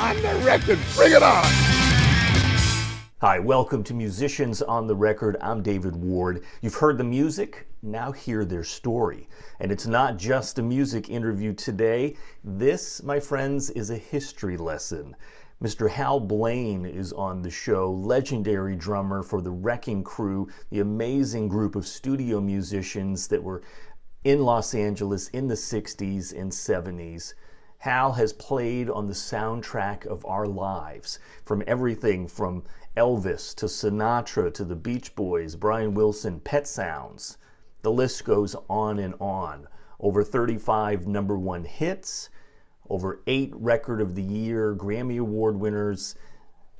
on the record. Bring it on. Hi, welcome to Musicians on the Record. I'm David Ward. You've heard the music, now hear their story. And it's not just a music interview today. This, my friends, is a history lesson. Mr. Hal Blaine is on the show, legendary drummer for the Wrecking Crew, the amazing group of studio musicians that were in Los Angeles in the 60s and 70s. Hal has played on the soundtrack of our lives, from everything from Elvis to Sinatra to the Beach Boys, Brian Wilson, Pet Sounds. The list goes on and on. Over 35 number one hits, over 8 Record of the Year, Grammy Award winners.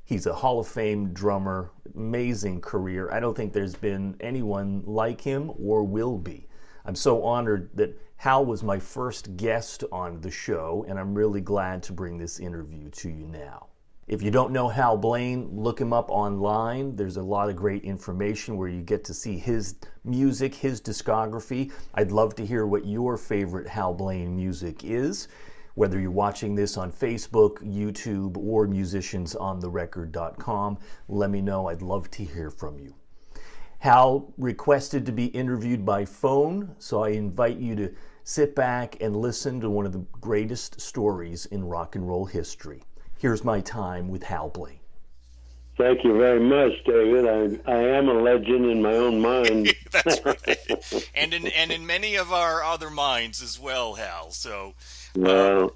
He's a Hall of Fame drummer, amazing career. I don't think there's been anyone like him or will be. I'm so honored that Hal was my first guest on the show, and I'm really glad to bring this interview to you now. If you don't know Hal Blaine, look him up online. There's a lot of great information where you get to see his music, his discography. I'd love to hear what your favorite Hal Blaine music is. Whether you're watching this on Facebook, YouTube, or musiciansontherecord.com, let me know. I'd love to hear from you. Hal requested to be interviewed by phone, so I invite you to sit back and listen to one of the greatest stories in rock and roll history. Here's my time with Hal Blaine. Thank you very much, David. I am a legend in my own mind. That's right. And in many of our other minds as well, Hal. So, well,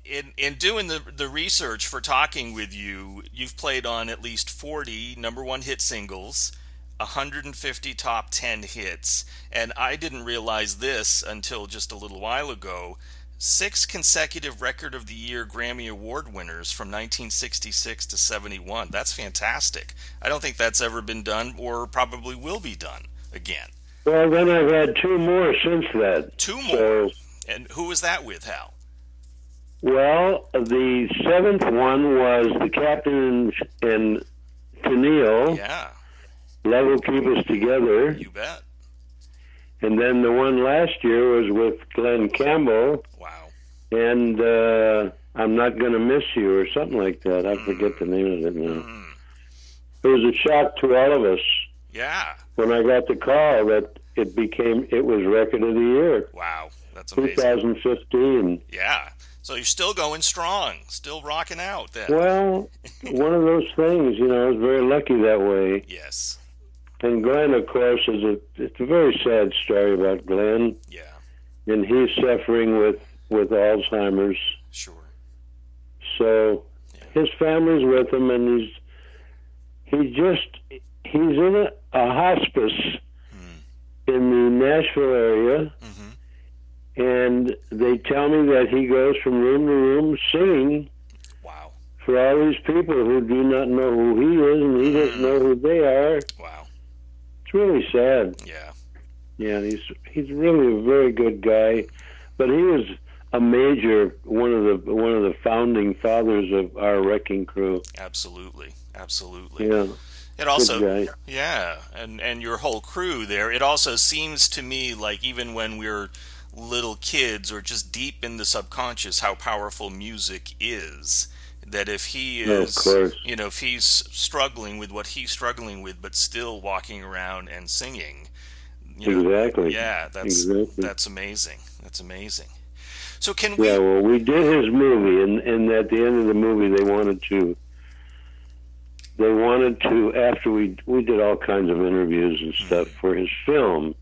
in doing the research for talking with you, you've played on at least 40 number one hit singles, 150 top 10 hits, and I didn't realize this until just a little while ago. 6 consecutive Record of the Year Grammy Award winners from 1966 to 71. That's fantastic. I don't think that's ever been done or probably will be done again. Well, then I've had 2 more since that. 2 more? So, and who was that with, Hal? well, the 7th one was the Captain and Tennille. Yeah. Love Will Keep Us Together. You bet. And then the one last year was with Glenn Campbell. Wow. And I'm Not Gonna Miss You or something like that. I forget the name of it now. It was a shock to all of us. Yeah. When I got the call that it was Record of the Year. Wow. That's amazing. 2015. Yeah. So you're still going strong, still rocking out then. Well, one of those things, I was very lucky that way. Yes. And Glenn, of course, it's a very sad story about Glenn. Yeah. And he's suffering with Alzheimer's. Sure. So his family's with him, and he's in a hospice in the Nashville area. Mm-hmm. And they tell me that he goes from room to room singing. Wow. For all these people who do not know who he is, and he doesn't know who they are. Wow. It's really sad. Yeah. Yeah, he's really a very good guy, but he was a major one of the founding fathers of our Wrecking Crew. Absolutely. Yeah. It also, good guy. yeah, and your whole crew there. It also seems to me like even when we're little kids or just deep in the subconscious, how powerful music is. That if he is, if he's struggling with what he's struggling with, but still walking around and singing, exactly. Yeah, that's amazing. That's amazing. So can we? Yeah, well, we did his movie, and at the end of the movie, they wanted to. After we did all kinds of interviews and stuff for his film.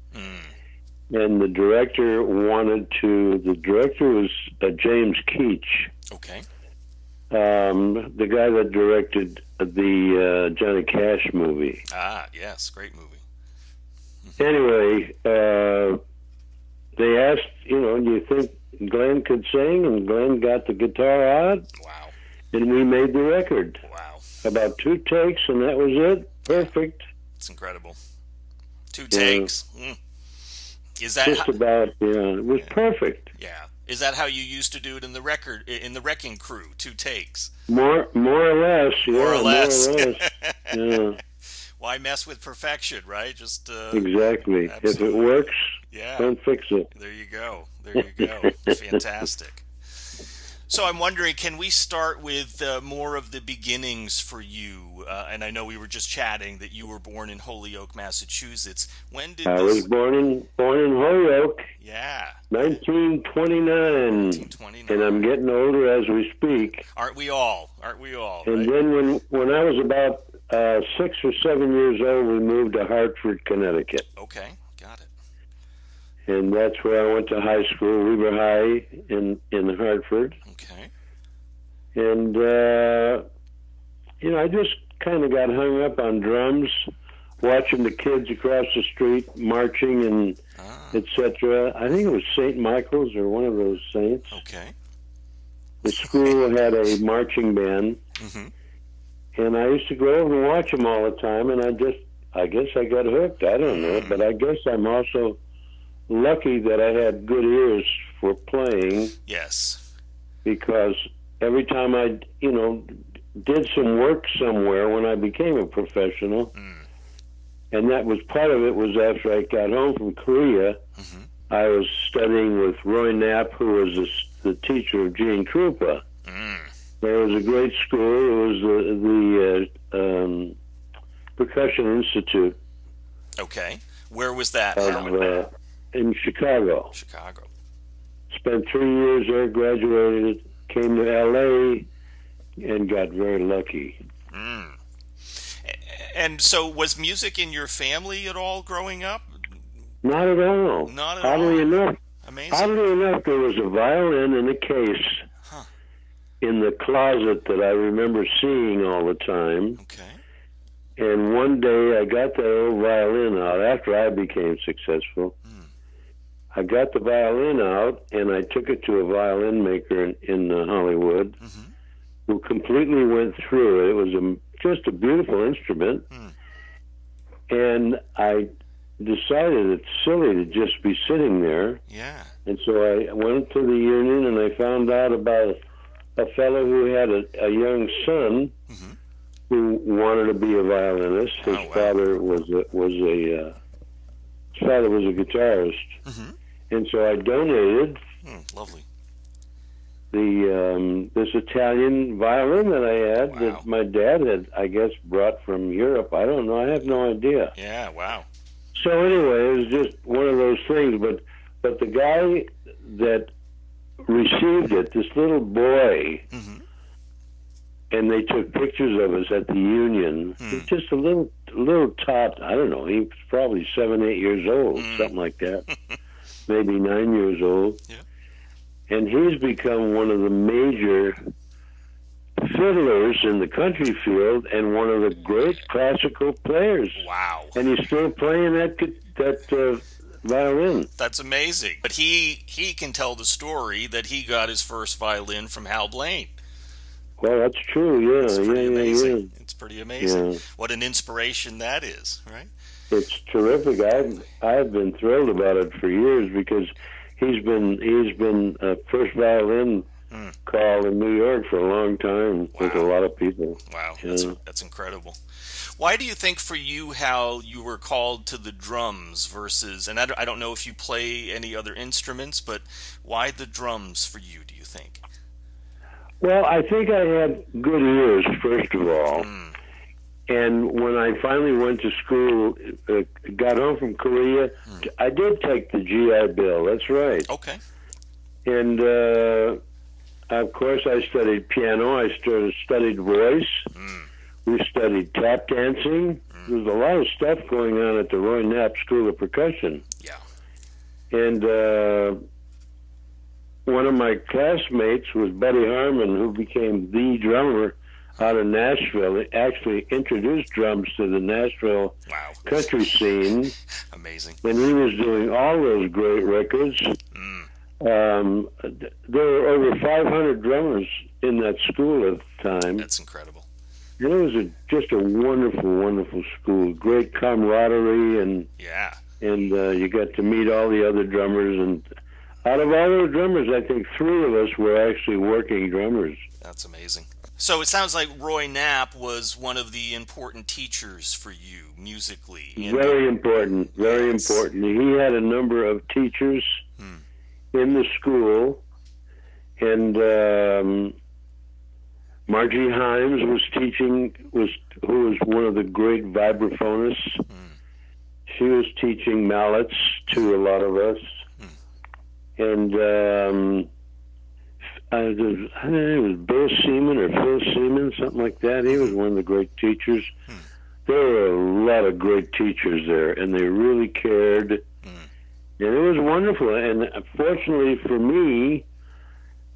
And the director was James Keach. Okay. The guy that directed the Johnny Cash movie. Ah, yes, great movie. Anyway, they asked, do you think Glenn could sing? And Glenn got the guitar out. Wow. And we made the record. Wow. About 2 takes, and that was it. Perfect. It's incredible. 2 takes. Is that just about? Yeah, it was perfect. Yeah. Is that how you used to do it in the Wrecking Crew? 2 takes. More or less. Yeah, more or less. Yeah. Why mess with perfection, right? Just exactly. Absolutely. If it works, yeah, don't fix it. There you go. Fantastic. So I'm wondering, can we start with more of the beginnings for you? And I know we were just chatting that you were born in Holyoke, Massachusetts. When did I was this? born in Holyoke, Yeah, 1929, 1929. and I'm getting older as we speak. Aren't we all? Aren't we all? And Right? then when I was about 6 or 7 years old, we moved to Hartford, Connecticut. Okay, got it. And that's where I went to high school, Weaver High in Hartford. Okay. And, I just kind of got hung up on drums, watching the kids across the street marching and etc. I think it was St. Michael's or one of those saints. Okay. The school had a marching band, and I used to go over and watch them all the time, and I guess I got hooked. I don't know, but I guess I'm also lucky that I had good ears for playing, Yes. because every time I, did some work somewhere when I became a professional, and that was part of it was after I got home from Korea, I was studying with Roy Knapp, who was the teacher of Gene Krupa. There was a great school. It was the Percussion Institute. Okay. Where was that? In Chicago. Chicago. Spent 3 years there, graduated, came to L.A., and got very lucky. And so, was music in your family at all growing up? Not at all. Not at Oddly all. enough, Amazing. Oddly enough, there was a violin in a case in the closet that I remember seeing all the time. Okay. And one day I got that old violin out after I became successful. I got the violin out and I took it to a violin maker in Hollywood who completely went through it. It was just a beautiful instrument. And I decided it's silly to just be sitting there. Yeah. And so I went to the union and I found out about a fellow who had a young son who wanted to be a violinist. His father was a guitarist, and so I donated Lovely. this Italian violin that I had that my dad had, I guess, brought from Europe. I don't know. I have no idea. Yeah. Wow. So anyway, it was just one of those things. But the guy that received it, this little boy, and they took pictures of us at the union. He's just a little tot. I don't know. He was probably 7, 8 years old, something like that. Maybe 9 years old. Yeah. And he's become one of the major fiddlers in the country field and one of the great classical players. Wow. And he's still playing that violin. That's amazing. But he can tell the story that he got his first violin from Hal Blaine. Well, that's true. Yeah, It's pretty amazing. yeah. It's pretty amazing. Yeah. What an inspiration that is, right? It's terrific. I've been thrilled about it for years because he's been a first violin call in New York for a long time with a lot of people. Wow, Yeah. that's incredible. Why do you think for you, Hal, you were called to the drums versus, and I don't know if you play any other instruments, but why the drums for you, do you think? Well, I think I had good ears, first of all. And when I finally went to school, got home from Korea, I did take the GI Bill. That's right. Okay. And, of course, I studied piano. I studied voice. We studied tap dancing. There's a lot of stuff going on at the Roy Knapp School of Percussion. Yeah. And one of my classmates was Buddy Harmon, who became the drummer out of Nashville. He actually introduced drums to the Nashville country scene. Amazing. And he was doing all those great records. There were over 500 drummers in that school at the time. That's incredible. And it was just a wonderful, wonderful school. Great camaraderie, and you got to meet all the other drummers. And out of all those drummers, I think 3 of us were actually working drummers. That's amazing. So it sounds like Roy Knapp was one of the important teachers for you musically. Very important, very important. He had a number of teachers in the school. and Margie Himes was teaching, who was one of the great vibraphonists. She was teaching mallets to a lot of us. And I think it was Bill Seaman or Phil Seaman, something like that. He was one of the great teachers. There were a lot of great teachers there, and they really cared. And it was wonderful. And fortunately for me,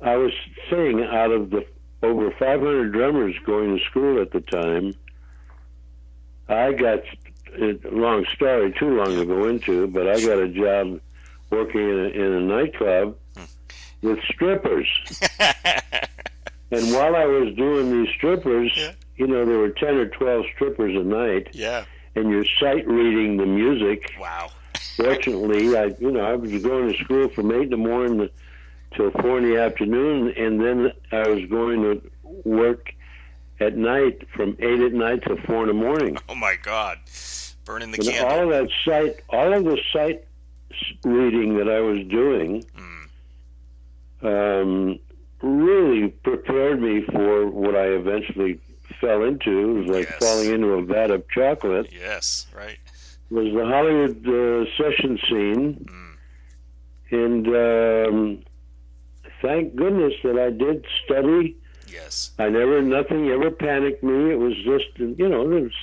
I was saying, out of the over 500 drummers going to school at the time, I got, long story, too long to go into, but I got a job working in a nightclub with strippers. And while I was doing these strippers, you know, there were 10 or 12 strippers a night. Yeah. And you're sight reading the music. Wow. Fortunately, I was going to school from 8 in the morning till 4 in the afternoon, and then I was going to work at night from 8 at night till 4 in the morning. Oh my God. Burning the and candle. all of the sight reading that I was doing really prepared me for what I eventually fell into. It was like falling into a vat of chocolate. Yes, right. Was the Hollywood session scene. And thank goodness that I did study. Yes. Nothing ever panicked me. It was just, you know, there was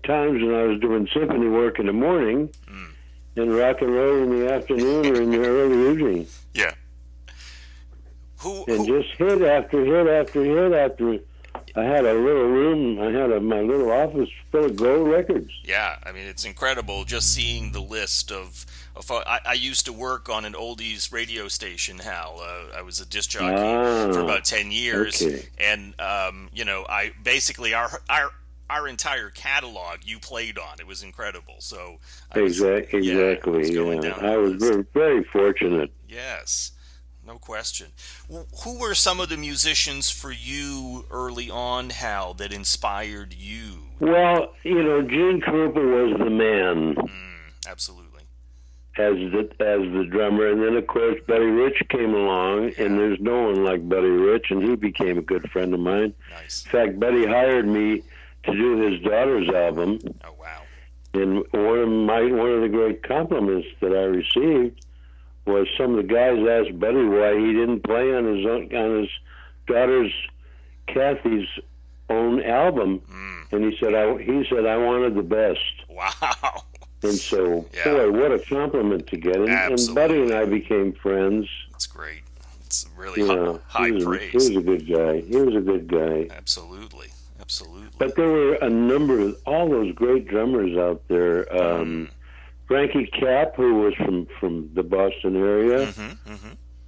times when I was doing symphony work in the morning and rock and roll in the afternoon or in the early evening. Yeah. Just hit after hit after hit after. I had a little room. I had my little office full of gold records. Yeah, I mean, it's incredible just seeing the list of I used to work on an oldies radio station, Hal. I was a disc jockey for about 10 years. Okay. And, you know, I basically, our entire catalog you played on. It was incredible. So Exactly. Yeah, I was very, very fortunate. Yes. No question. Who were some of the musicians for you early on, Hal, that inspired you? Well, you know, Gene Krupa was the man. Absolutely. As the drummer, and then of course Buddy Rich came along, and there's no one like Buddy Rich, and he became a good friend of mine. Nice. In fact, Buddy hired me to do his daughter's album. Oh wow! And one of the great compliments that I received was some of the guys asked Buddy why he didn't play on his daughter's Kathy's own album, and he said I wanted the best. Wow. And so, boy, what a compliment to get. And Buddy and I became friends. That's great. It's really high praise. He was a good guy. He was a good guy. Absolutely. But there were a number of all those great drummers out there. Frankie Capp, who was from the Boston area,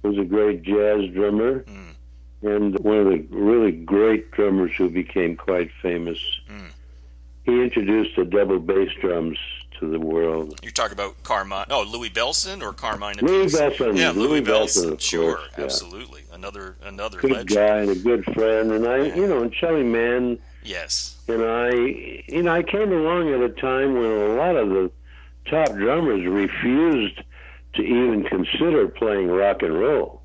was a great jazz drummer. And one of the really great drummers who became quite famous. He introduced the double bass drums to the world. You're talking about Louis Bellson or Carmine? Louis Bellson. Yeah, Louis Bellson. Of sure, course, absolutely. Another good legend. guy and a good friend. And and Shelly Manne. Yes. And I came along at a time when a lot of the top drummers refused to even consider playing rock and roll.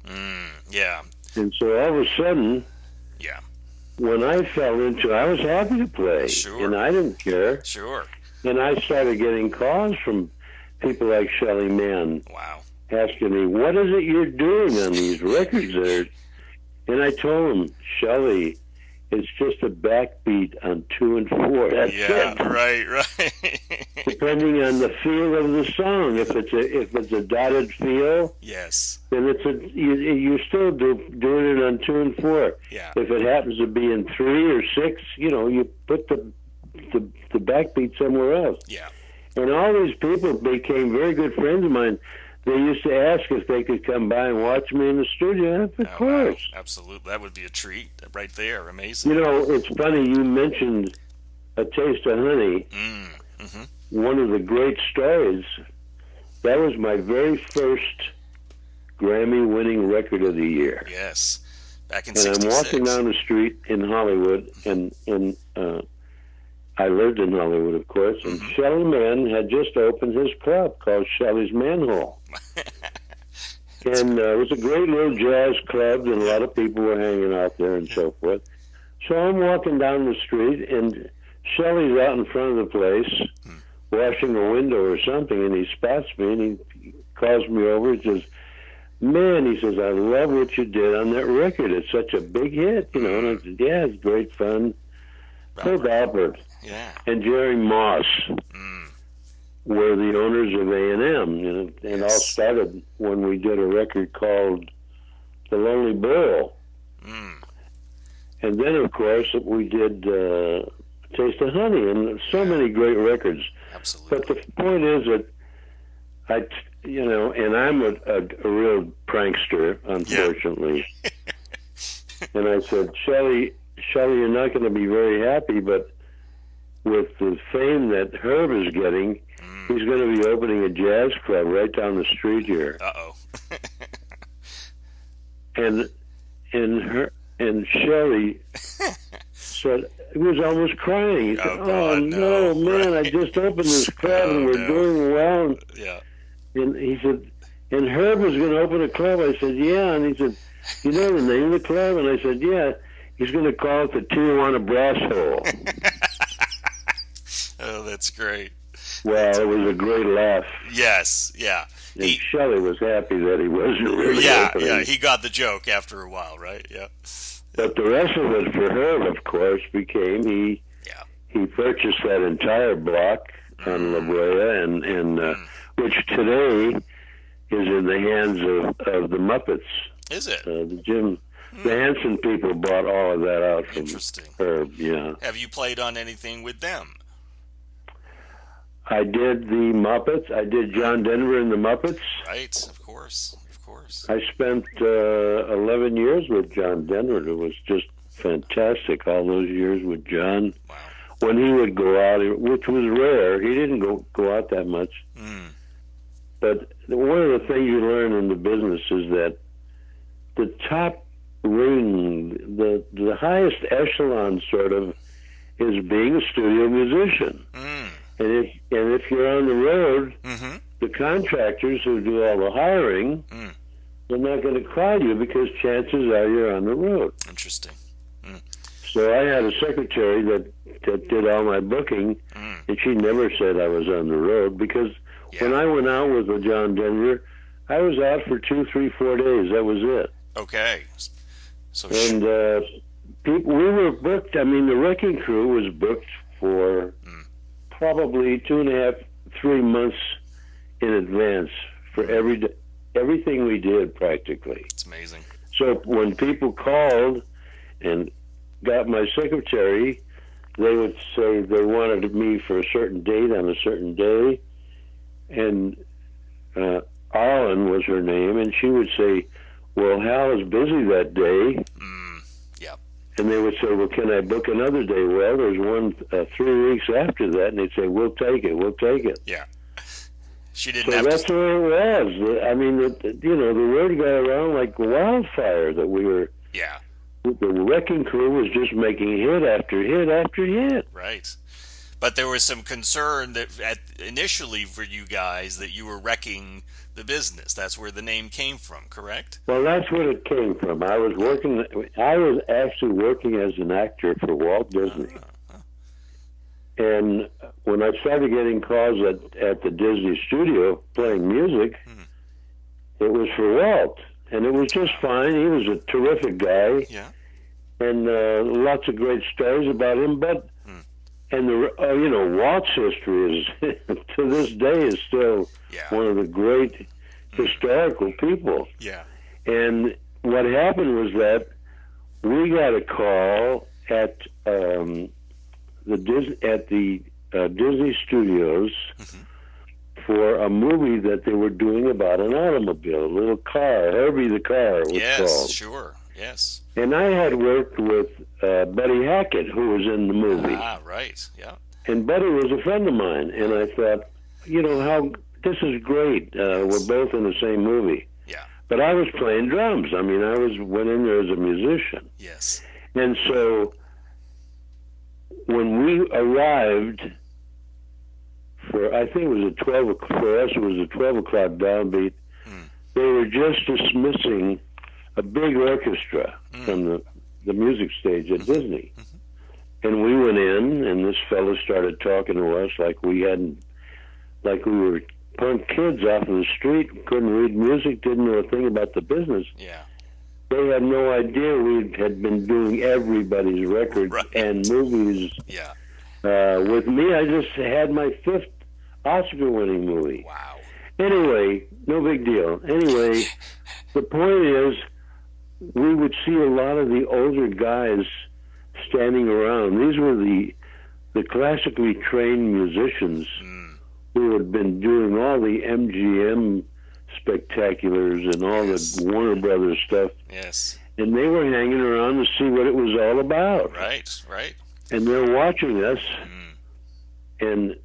Yeah. And so all of a sudden, when I fell into it, I was happy to play. Sure. And I didn't care. Sure. And I started getting calls from people like Shelly Manne. Wow. Asking me, what is it you're doing on these records there? And I told them, Shelly, it's just a backbeat on 2 and 4. That's it. Right. Depending on the feel of the song. If it's a dotted feel, yes, then you're still doing it on 2 and 4. Yeah. If it happens to be in 3 or 6, you put the backbeat somewhere else. Yeah. And all these people became very good friends of mine. They used to ask if they could come by and watch me in the studio. Of course. Wow. Absolutely. That would be a treat right there. Amazing. It's funny you mentioned A Taste of Honey. One of the great stories, that was my very first Grammy-winning record of the year. Yes. Back in and 66. I'm walking down the street in Hollywood, and I lived in Hollywood, of course, and Shelly Manne had just opened his club called Shelly's Manhole. And it was a great little jazz club, and a lot of people were hanging out there and so forth. So I'm walking down the street, and Shelley's out in front of the place, washing a window or something, and he spots me, and he calls me over and says, "Man," he says, "I love what you did on that record. It's such a big hit, you know." And I said, "Yeah, it's great fun." Both Albert and Jerry Moss were the owners of A&M, you know, and all started when we did a record called The Lonely Burl. And then, of course, we did Taste of Honey, and so many great records. Absolutely. But the point is that you know, and I'm a real prankster, unfortunately. And I said, Shelley, you're not going to be very happy, but with the fame that Herb is getting, he's going to be opening a jazz club right down the street here. And Shelley said, he was almost crying. He said, "Oh no, man, I just opened this club and we're doing well." And he said, "And Herb is going to open a club." I said, "Yeah." And he said, "You know the name of the club?" And I said, "Yeah." He's going to call it the Tijuana Brass Hole. Oh, that's great. Well, it was a great laugh. Yes, yeah. And Shelley was happy that he wasn't really opening. Yeah, he got the joke after a while, right? Yeah. But the rest of it for Herb, of course, became he purchased that entire block on La Brea, and which today is in the hands of the Muppets. Is it? The Hanson people bought all of that out from Herb. Yeah. Have you played on anything with them? I did the Muppets. I did John Denver and the Muppets. Right, of course. I spent 11 years with John Denver. It was just fantastic, all those years with John. Wow. When he would go out, which was rare, he didn't go out that much. But one of the things you learn in the business is that the top ring, the highest echelon sort of, is being a studio musician. And if you're on the road, the contractors who do all the hiring, they're not going to call you because chances are you're on the road. Interesting. So I had a secretary that did all my booking, and she never said I was on the road because when I went out with John Denver, I was out for 2, 3, 4 days. That was it. Okay. So we were booked. I mean, the wrecking crew was booked for probably 2.5, 3 months in advance for everything we did practically. It's amazing. So when people called and got my secretary, they would say they wanted me for a certain date on a certain day, and Arlen was her name, and she would say, "Well, Hal is busy that day." And they would say, "Well, can I book another day?" Well, there's one 3 weeks after that, and they'd say, "We'll take it." Yeah. She didn't have that's where it was. I mean, the word got around like wildfire that we were. Yeah. The wrecking crew was just making hit after hit after hit. Right. But there was some concern that initially for you guys that you were wrecking the business. That's where the name came from, correct? Well, that's where it came from. I was actually working as an actor for Walt Disney. And when I started getting calls at the Disney studio playing music, it was for Walt. And it was just fine. He was a terrific guy. Yeah. And lots of great stories about him. But Walt's history is to this day is still one of the great historical people. Yeah. And what happened was that we got a call at the Disney Studios for a movie that they were doing about an automobile, a little car, Herbie the Car was called. Yes, sure. Yes. And I had worked with Buddy Hackett, who was in the movie. Ah, right. Yeah. And Buddy was a friend of mine, and I thought, this is great. We're both in the same movie. Yeah. But I was playing drums. I mean, went in there as a musician. Yes. And so when we arrived I think it was for us it was a 12 o'clock downbeat. They were were just dismissing a big orchestra from the music stage at Disney. And we went in, and this fellow started talking to us like we were punk kids off of the street, couldn't read music, didn't know a thing about the business. Yeah. They had no idea we had been doing everybody's records and movies. Yeah. With me, I just had my 5th Oscar-winning movie. Wow. Anyway, no big deal. Anyway, the point is, we would see a lot of the older guys standing around. These were the classically trained musicians who had been doing all the MGM spectaculars and all the Warner Brothers stuff. Yes. And they were hanging around to see what it was all about. Right. And they're watching us. And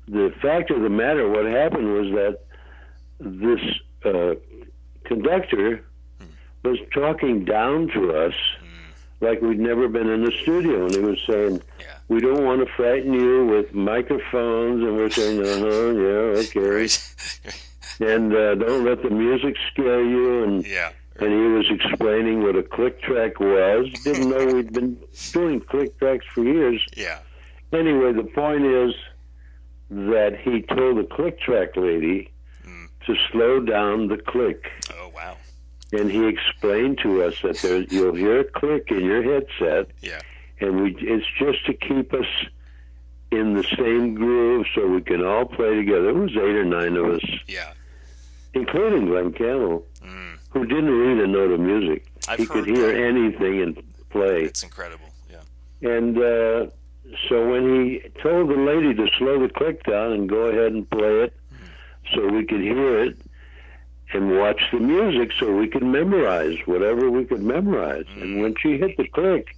the fact of the matter, what happened was that this conductor was talking down to us like we'd never been in the studio. And he was saying, we don't want to frighten you with microphones. And we're saying, yeah, okay. Right. And don't let the music scare you. And he was explaining what a click track was. Didn't know we'd been doing click tracks for years. Yeah. Anyway, the point is that he told the click track lady to slow down the click. Oh, wow. And he explained to us that you'll hear a click in your headset. Yeah. And it's just to keep us in the same groove so we can all play together. It was 8 or 9 of us. Yeah. Including Glenn Campbell, who didn't read a note of music. He could hear anything and play. It's incredible, yeah. And so when he told the lady to slow the click down and go ahead and play it so we could hear it and watch the music so we could memorize whatever we could memorize. And when she hit the click,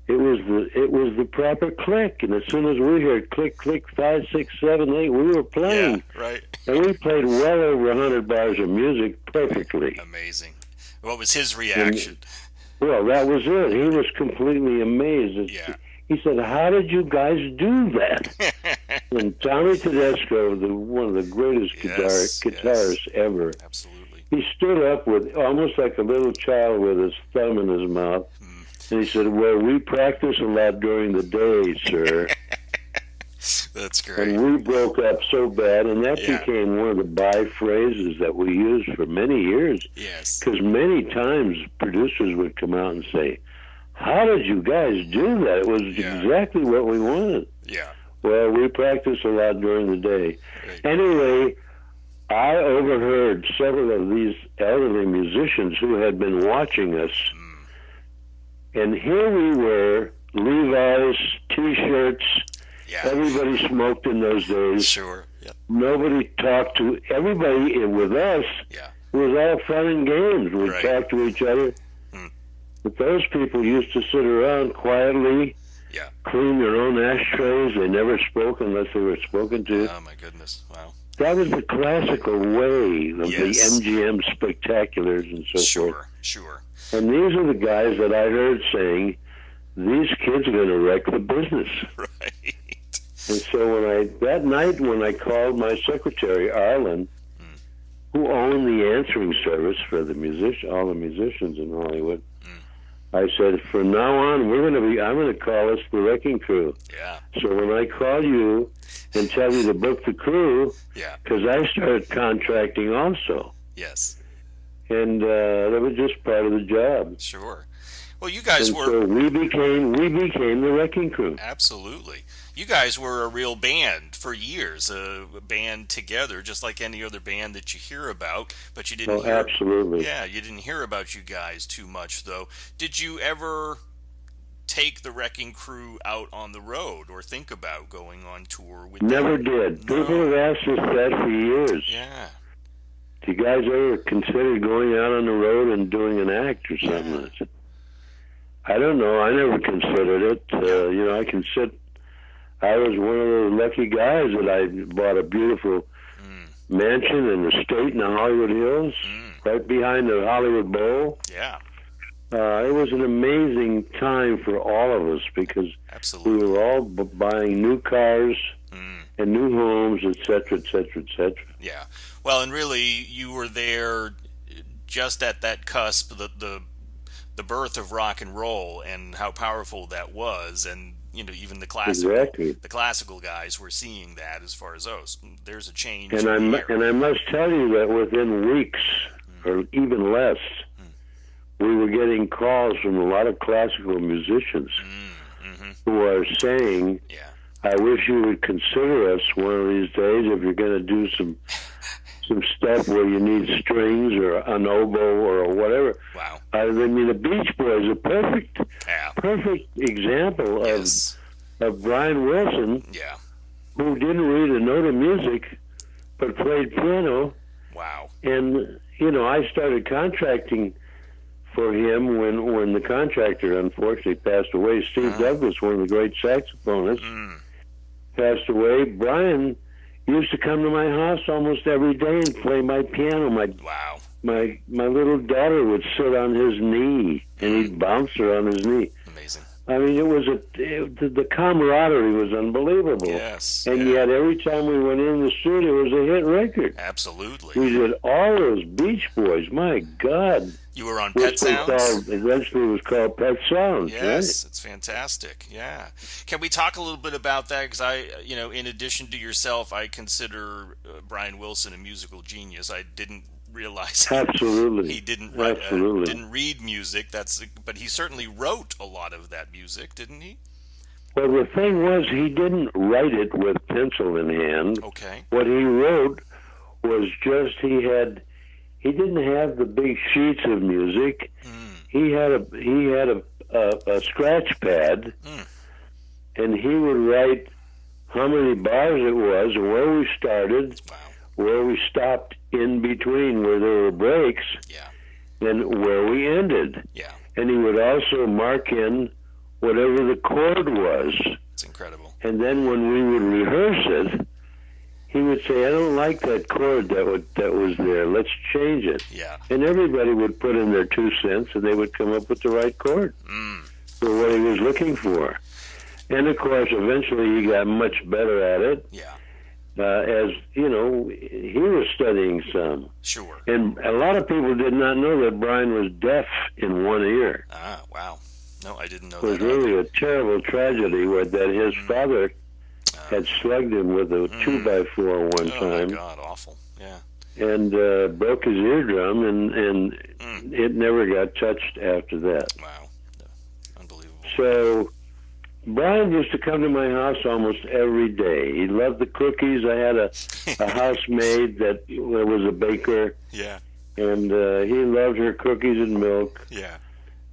it was the proper click, and as soon as we heard click, click, 5, 6, 7, 8, we were playing. Yeah, right. And we played well over 100 bars of music perfectly. Amazing. What was his reaction? Well, that was it. He was completely amazed. Yeah. He said, "How did you guys do that?" And Tommy Tedesco, one of the greatest guitarists ever, absolutely, he stood up with almost like a little child with his thumb in his mouth. And he said, "Well, we practice a lot during the day, sir." That's great. And we broke up so bad, and that became one of the buy phrases that we used for many years. Yes. Because many times producers would come out and say, "How did you guys do that? It was exactly what we wanted." Yeah. Well, we practice a lot during the day. Right. Anyway, I overheard several of these elderly musicians who had been watching us. And here we were, Levi's, T-shirts. Yeah. Everybody smoked in those days. Sure. Yep. Nobody talked to everybody with us. Yeah. It was all fun and games. We'd talk to each other. But those people used to sit around quietly, clean their own ashtrays. They never spoke unless they were spoken to. Oh, my goodness. Wow. That was the classical way of the MGM spectaculars and so forth. Sure. And these are the guys that I heard saying, "These kids are going to wreck the business." Right. And so that night when I called my secretary, Arlen, who owned the answering service for all the musicians in Hollywood, I said, "From now on, I'm going to call us the Wrecking Crew." Yeah. So when I call you and tell you to book the crew, because I started contracting also. Yes. And that was just part of the job. Sure. Well, you guys were. So we became the Wrecking Crew. Absolutely. You guys were a real band for years, a band together, just like any other band that you hear about. But you didn't. Absolutely. Yeah, you didn't hear about you guys too much, though. Did you ever take the Wrecking Crew out on the road, or think about going on tour with them? Never did. No. People have asked us that for years. Yeah. Do you guys ever consider going out on the road and doing an act or something? Yeah. I don't know. I never considered it. I was one of those lucky guys that I bought a beautiful mansion and estate in the Hollywood Hills, right behind the Hollywood Bowl. Yeah. It was an amazing time for all of us because we were all buying new cars and new homes, et cetera, et cetera, et cetera. Yeah. Well, and really, you were there just at that cusp, the birth of rock and roll and how powerful that was, and even the classical guys were seeing that as far as there's a change. And I must tell you that within weeks or even less, we were getting calls from a lot of classical musicians who are saying, I wish you would consider us one of these days if you're going to do some stuff where you need strings or an oboe or whatever. Wow. I mean, the Beach Boys, a perfect example of Brian Wilson, who didn't read a note of music but played piano. Wow. And, I started contracting for him when the contractor unfortunately passed away. Steve Douglas, one of the great saxophonists, passed away. Brian used to come to my house almost every day and play my piano. My little daughter would sit on his knee, and he'd bounce her on his knee. Amazing. I mean, the camaraderie was unbelievable. Yes. And yet every time we went in the studio, it was a hit record. Absolutely. We did all those Beach Boys. My God. You were on Pet Sounds? Eventually it was called Pet Sounds. Yes, right? It's fantastic. Yeah. Can we talk a little bit about that? Because in addition to yourself, I consider Brian Wilson a musical genius. I didn't realize absolutely he didn't didn't read music. But he certainly wrote a lot of that music, didn't he? Well, the thing was, he didn't write it with pencil in hand. Okay. What he wrote was just he didn't have the big sheets of music. He had a scratch pad, and he would write how many bars it was, and where we started, where we stopped in between, where there were breaks, and where we ended. Yeah. And he would also mark in whatever the chord was. It's incredible. And then when we would rehearse it, he would say, I don't like that chord that was there. Let's change it. Yeah. And everybody would put in their 2 cents, and they would come up with the right chord for what he was looking for. And, of course, eventually he got much better at it. Yeah. As, he was studying some. Sure. And a lot of people did not know that Brian was deaf in one ear. Ah, wow. No, I didn't know that. It was that really either. a terrible tragedy that his father had slugged him with a 2x4 one time. Oh, my God, awful. Yeah. And broke his eardrum, and it never got touched after that. Wow. Unbelievable. So Brian used to come to my house almost every day. He loved the cookies. I had a housemaid that was a baker. Yeah. And he loved her cookies and milk. Yeah.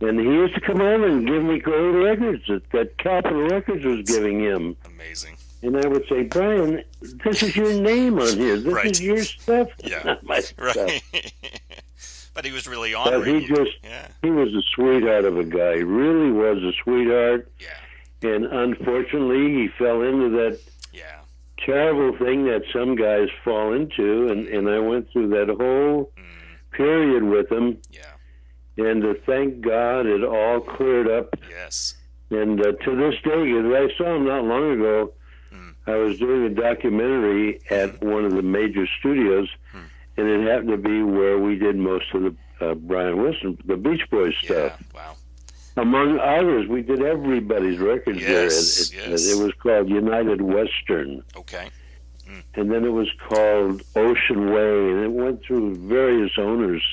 And he used to come over and give me gold records that Capitol Records was giving him. Amazing. And I would say, Brian, this is your name on here. This is your stuff. Yeah. Not my stuff. But he was really honoring you. He was a sweetheart of a guy. He really was a sweetheart. Yeah. And unfortunately, he fell into that terrible thing that some guys fall into. And I went through that whole period with him. Yeah. And thank God it all cleared up. Yes. And to this day, because I saw him not long ago, I was doing a documentary at one of the major studios, and it happened to be where we did most of the Brian Wilson, the Beach Boys stuff. Yeah, wow. Among others, we did everybody's records there. It was called United Western. Okay. And then it was called Ocean Way, and it went through various owners.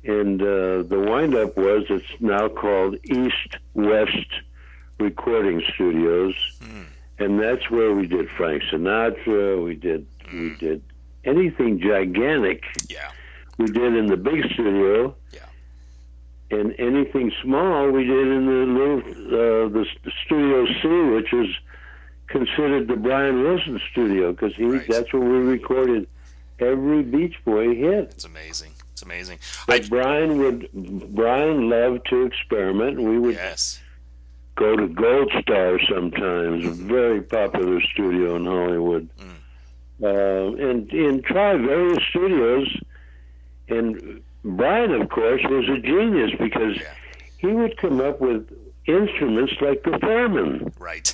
And the wind-up was it's now called East West Recording Studios. And that's where we did Frank Sinatra. We did anything gigantic. Yeah. We did in the big studio. Yeah. And anything small we did in the little the Studio C, which is considered the Brian Wilson studio, because that's where we recorded every Beach Boy hit. It's amazing. It's amazing. But Brian loved to experiment. We would go to Gold Star sometimes, a very popular studio in Hollywood, and try various studios. And Brian, of course, was a genius because he would come up with instruments like the theremin. Right.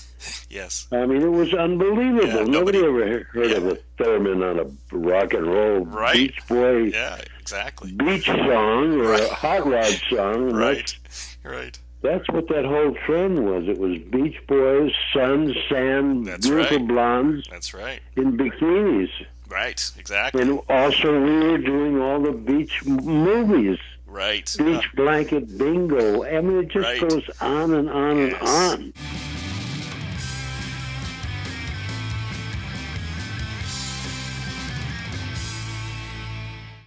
Yes. I mean, it was unbelievable. Yeah, nobody ever heard of a theremin on a rock and roll Beach Boy Yeah, exactly. beach song or a hot rod song. Right. Right. That's what that whole trend was. It was Beach Boys, sun, sand, beautiful blondes. That's right. In bikinis. Right. Exactly. And also we were doing all the beach movies. Right. Beach blanket bingo. I mean, it just goes on and on and on.